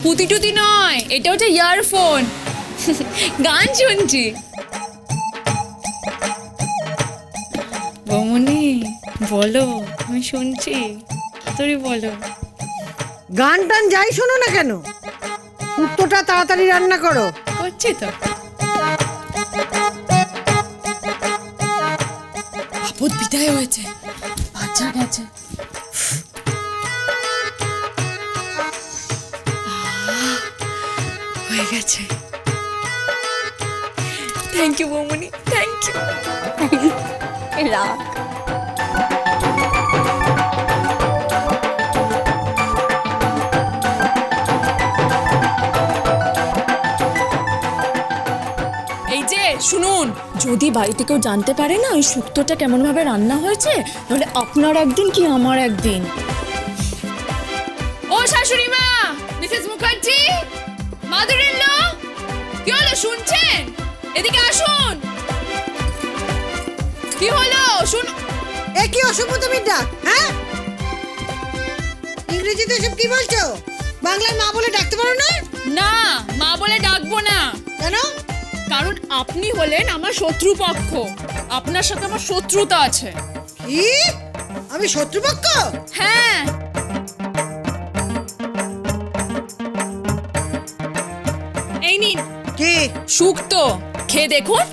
পুতি টুতি নয়, এটা হচ্ছে ইয়ারফোন। গান শুনছি। বৌমনি বলো, আমি শুনছি, তোরই বলো। গান টান যাই শোনো না কেন, শুক্তোটা তাড়াতাড়ি রান্না করো। হচ্ছে তো। আপদ বিদায় হয়েছে, বাচ্চা গেছে। হয়ে গেছে। থ্যাংক ইউ বৌমনি, থ্যাংক ইউ। রাখ। এই যে শুনুন, যদি বাড়িতে কেউ জানতে পারে না ওই শুক্তোটা কেমন ভাবে রান্না হয়েছে, তাহলে আপনার একদিন কি আমার একদিন। ও শাশুড়ি মা, Mrs Mukherjee, mother in law, কি হলো শুনছেন? এদিকে আসুন। কি হলো শুন। এ কি অসভ্যতামির ডাক, হ্যাঁ? ইংরেজিতে এসব কি বলছো? বাংলায় মা বলে ডাকতে পারো না? না, মা বলে ডাকবো না। কেন? কারণ আপনি হলেন আমার শত্রুপক্ষ, আপনার সাথে আমার শত্রুতা আছে। কি? আমি শত্রুপক্ষ? হ্যাঁ। এই নিন কি? শুক্তো, খেয়ে দেখুন।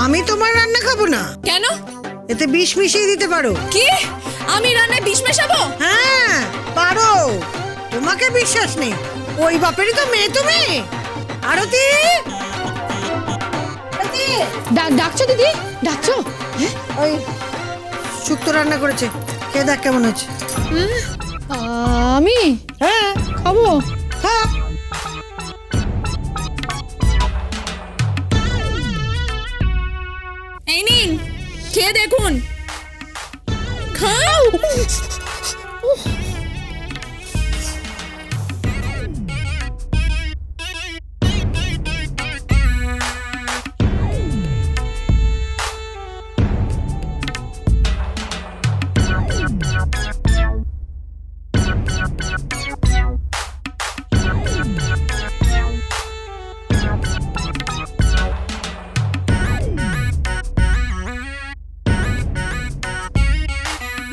আমি তোমার রান্না খাবো না। কেন? এতে বিষ মিশিয়ে দিতে পারো। কি? আমি রান্নায় বিষ মেশাবো? হ্যাঁ পারো, তোমাকে বিশ্বাস নেই। ওই বাপেরই তো মেয়ে তুমি। আরতি, ডাকছো দিদি, ডাকছো? ওই শুক্তো রান্না করেছে, খেয়ে দেখ কেমন হয়েছে। আমি হ্যাঁ খাবো। খা। এই নিন, খেয়ে দেখুন। খাও।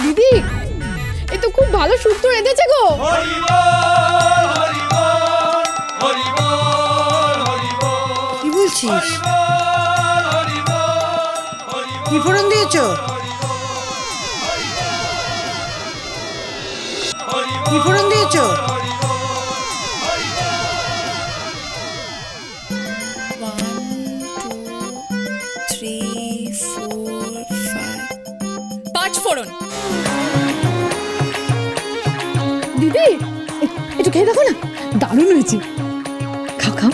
দিদি, এ তো খুব ভালো শুক্তো রেঁধেছে গো। কি বলছিস? কি ফোড়ন দিয়েছো? কি ফোড়ন দিয়েছো? 5 ফোড়ন। দিদি, একটু খেয়ে দেখো না, দারুণ হয়েছে। খাও খাও।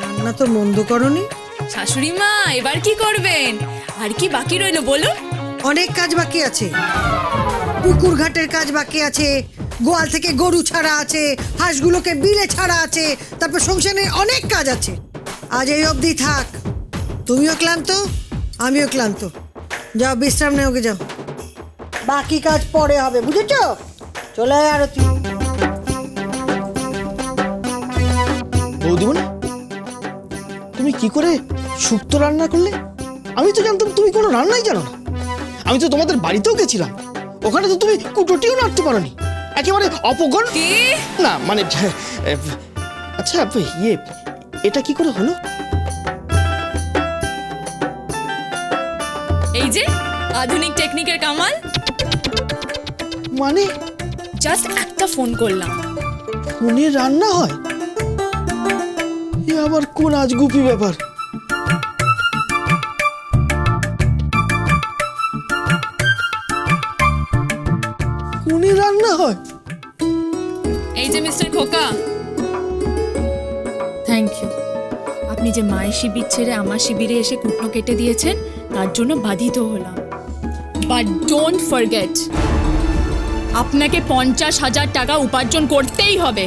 রান্না তো মন্দ করনি। শাশুড়ি মা, এবার কি করবেন? আর কি বাকি রইলো বলুন? অনেক কাজ বাকি আছে। পুকুর ঘাটের কাজ বাকি আছে, গোয়াল থেকে গরু ছাড়া আছে, হাঁসগুলোকে বিলে ছাড়া আছে, তারপর সংসারে অনেক কাজ আছে। আজ এই অবধি থাক। তুমিও ক্লান্ত, আমিও ক্লান্ত। যাও বিশ্রাম নেও, যাও, বাকি কাজ পরে হবে, বুঝেছ? চলে আয় আরতি। বৌদিমণি, তুমি কি করে শুক্তো রান্না করলে? আমি তো জানতাম তুমি কোনো রান্নাই জানো না। আমি তো তোমাদের বাড়িতেও গেছিলাম, ওখানে তো তুমি কুটোটিও নাড়তে পারোনি, একেবারে অপগণ। কি? না মানে আচ্ছা ইয়ে, এটা কি করে হলো? এই যে আধুনিক টেকনিকের কামাল। মানে জাস্ট একটা ফোন করলাম। ফোনে রান্না হয়? এ আবার কোন আজগুবি ব্যাপার? ফোনে রান্না হয়? এই যে মিস্টার খোকা, থ্যাংক ইউ। আপনি আপনি যে মায়ের শিবির ছেড়ে আমার শিবিরে এসে কুটনো কেটে দিয়েছেন তার জন্য বাধিত হলাম। বাট ডোন্ট ফরগেট, আপনাকে 50,000 টাকা উপার্জন করতেই হবে।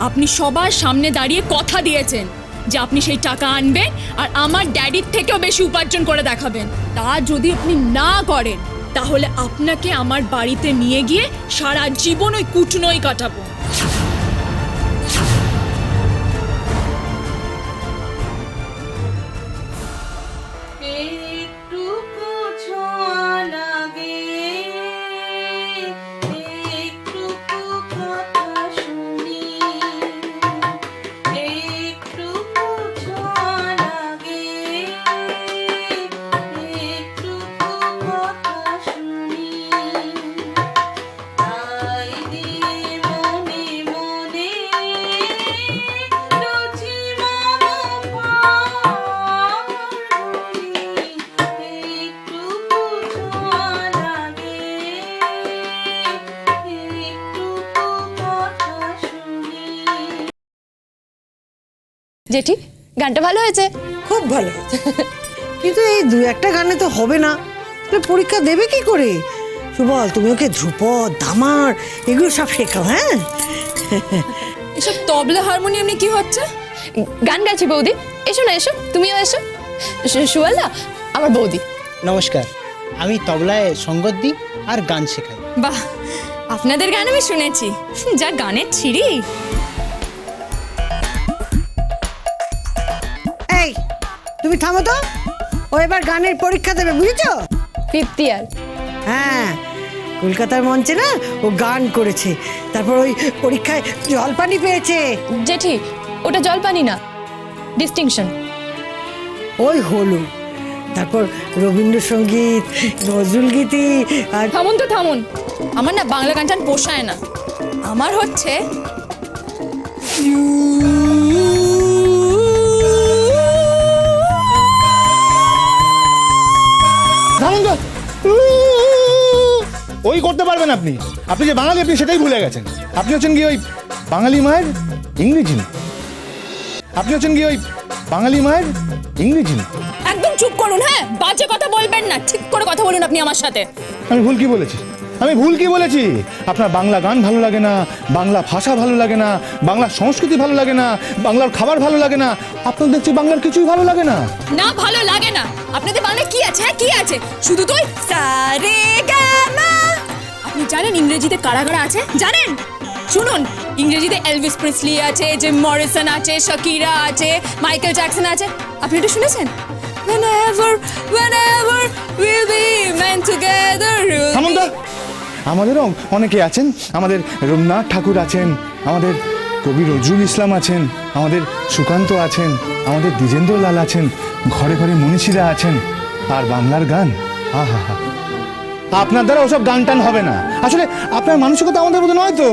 আপনি সবার সামনে দাঁড়িয়ে কথা দিয়েছেন যে আপনি সেই টাকা আনবেন আর আমার ড্যাডির থেকেও বেশি উপার্জন করে দেখাবেন। তা যদি আপনি না করেন তাহলে আপনাকে আমার বাড়িতে নিয়ে গিয়ে সারা জীবন ওই কুটনোই কাটাবো। একটুকু ছোঁয়া লাগে, একটুকু কথা শুনি, একটুকু ছোঁয়া লাগে, একটুকু কথা শুনি, তাই দিয়ে মনে মনে রুচি মম জেঠি, গানটা ভালো হয়েছে। খুব ভালো হয়েছে। কিন্তু এই দু একটা গানে তো হবে না, তাহলে পরীক্ষা দেবে কি করে? সুবল, তুমি ওকে ধ্রুপদ, ধামার এগুলো সব শেখাও। হ্যাঁ, এসব তবলা হারমোনিয়াম নিয়ে কি হচ্ছে? গান গাইছি বৌদি, এসো না, এসো, তুমিও এসো। সুয়ালদা আমার বৌদি। নমস্কার, আমি তবলায় সঙ্গত দিই আর গান শেখাই। বাহ, আপনাদের গান আমি শুনেছি, যা গানের ছিরি। এই তুমি থামো তো, ও এবার গানের পরীক্ষা দেবে, বুঝেছো? 5th ইয়ার। হ্যাঁ, কলকাতার মঞ্চে না ও গান করেছে, তারপর ওই পরীক্ষায় জলপানি পেয়েছে। জেঠি, ওটা জলপানি না, ডিস্টিংশন। ওই হলো, তারপর রবীন্দ্রসঙ্গীত, নজরুল গীতি আর থামুন তো থামুন, আমার না বাংলা গান টান পোষায় না। আমার হচ্ছে থামুন তো। ওই করতে পারবেন আপনি? আপনি যে বাঙালি, আপনি সেটাই ভুলে গেছেন। আপনি হচ্ছেন কি ওই বাঙালি মায়ের ইংরেজি না, আপনি হচ্ছেন কি ওই বাঙালি মায়ের ইংরেজি না। একদম চুপ করুন। হ্যাঁ, বাজে কথা বলবেন না, ঠিক করে কথা বলুন আপনি আমার সাথে। আমি ভুল কি বলেছি? আমি ভুল কি বলেছি? আপনার বাংলা গান ভালো লাগে না, বাংলা ভাষা ভালো লাগে না, বাংলা সংস্কৃতি ভালো লাগে না, বাংলার খাবার ভালো লাগে না, আপনার দেখছি বাংলার কিছুই ভালো লাগে না। না, ভালো লাগে না। আপনাদের বাংলায় কি আছে? হ্যাঁ, কি আছে? শুধু তো সারে গামা। আপনি জানেন ইংরেজিতে কারা কারা আছে? জানেন? শুনুন, ইংরেজিতে এলভিস প্রিসলি আছে, জিম মরিসন আছে, শাকিরা আছে, মাইকেল জ্যাকসন আছে। আপনি এটা শুনেছেন? Whenever we'll be meant together. থামুন তো। আমাদেরও অনেকে আছেন, আমাদের রবীন্দ্রনাথ ঠাকুর আছেন, আমাদের কবি নজরুল ইসলাম আছেন, আমাদের সুকান্ত আছেন, আমাদের দ্বিজেন্দ্রলাল আছেন, ঘরে ঘরে মনীষীরা আছেন। আর বাংলার গান, আহা হা, আপনার দ্বারা ওসব গান টান হবে না। আসলে আপনার মানসিকতা আমাদের মতো নয় তো।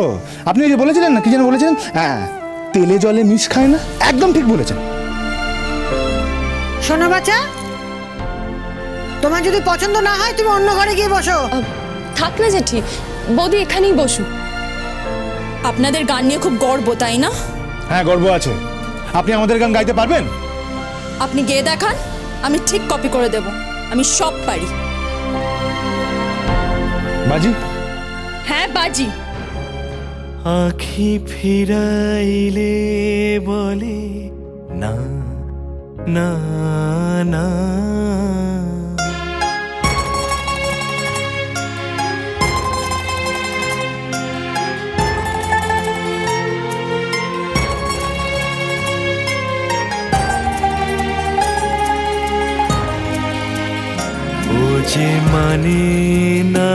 আপনি ওই যে বলেছিলেন না, কি যেন বলেছিলেন, হ্যাঁ, তেলে জলে মিশ খায় না, একদম ঠিক বলেছেন। শোনো বাচ্চা, তোমার যদি পছন্দ না হয় তুমি অন্য ঘরে গিয়ে বসো। থাক না জেঠি, বৌদি এখানেই বসু। আপনাদের গান নিয়ে খুব গর্ব, তাই না? হ্যাঁ, গর্ব আছে। আপনি আমাদের গান গাইতে পারবেন? আপনি গেয়ে দেখান, আমি ঠিক কপি করে দেব। আমি সব পারি। বাজি? হ্যাঁ, বাজি। আখি ফিরাইলে বলে না না না, ও যে মানে না